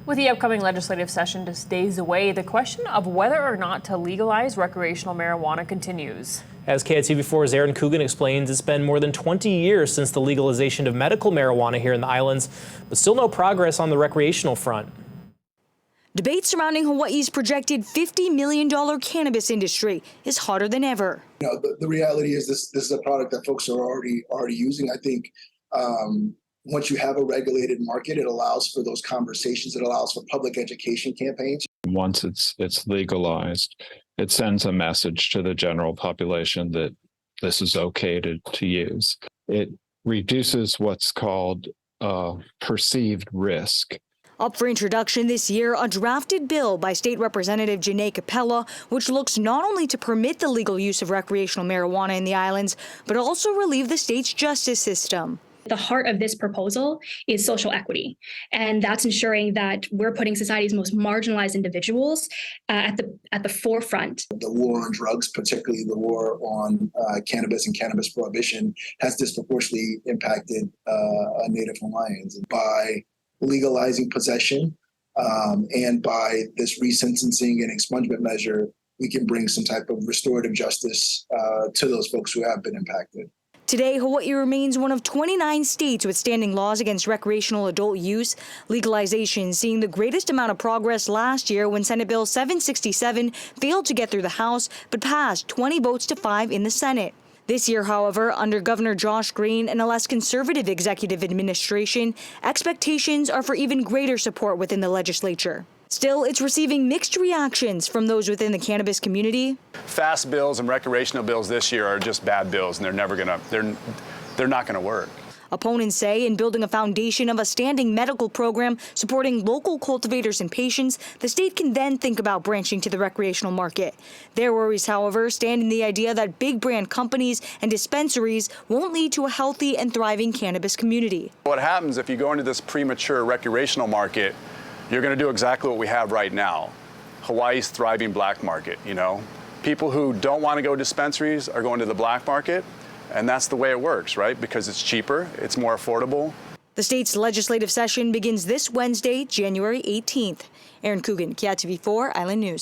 With the upcoming legislative session just days away, the question of whether or not to legalize recreational marijuana continues. As KTV4's Aaron Coogan explains, it's been more than 20 years since the legalization of medical marijuana here in the islands, but still no progress on the recreational front. Debate surrounding Hawaii's projected $50 million cannabis industry is hotter than ever. You know, the reality is this is a product that folks are already using. I think once you have a regulated market, it allows for those conversations. It allows for public education campaigns. Once it's legalized, it sends a message to the general population that this is okay to use. It reduces what's called perceived risk. Up for introduction this year, a drafted bill by State Representative Janae Capella, which looks not only to permit the legal use of recreational marijuana in the islands, but also relieve the state's justice system. The heart of this proposal is social equity, and that's ensuring that we're putting society's most marginalized individuals at the forefront. The war on drugs, particularly the war on cannabis and cannabis prohibition, has disproportionately impacted Native Hawaiians. By legalizing possession and by this resentencing and expungement measure, we can bring some type of restorative justice to those folks who have been impacted. Today, Hawaii remains one of 29 states with standing laws against recreational adult use. Legalization seeing the greatest amount of progress last year when Senate Bill 767 failed to get through the House, but passed 20 votes to 5 in the Senate. This year, however, under Governor Josh Green and a less conservative executive administration, expectations are for even greater support within the legislature. Still, it's receiving mixed reactions from those within the cannabis community. Fast bills and recreational bills this year are just bad bills, and they're not gonna work. Opponents say in building a foundation of a standing medical program supporting local cultivators and patients, the state can then think about branching to the recreational market. Their worries, however, stand in the idea that big brand companies and dispensaries won't lead to a healthy and thriving cannabis community. What happens if you go into this premature recreational market, you're going to do exactly what we have right now. Hawaii's thriving black market, you know. People who don't want to go to dispensaries are going to the black market, and that's the way it works, right? Because it's cheaper, it's more affordable. The state's legislative session begins this Wednesday, January 18th. Aaron Coogan, KTV4 Island News.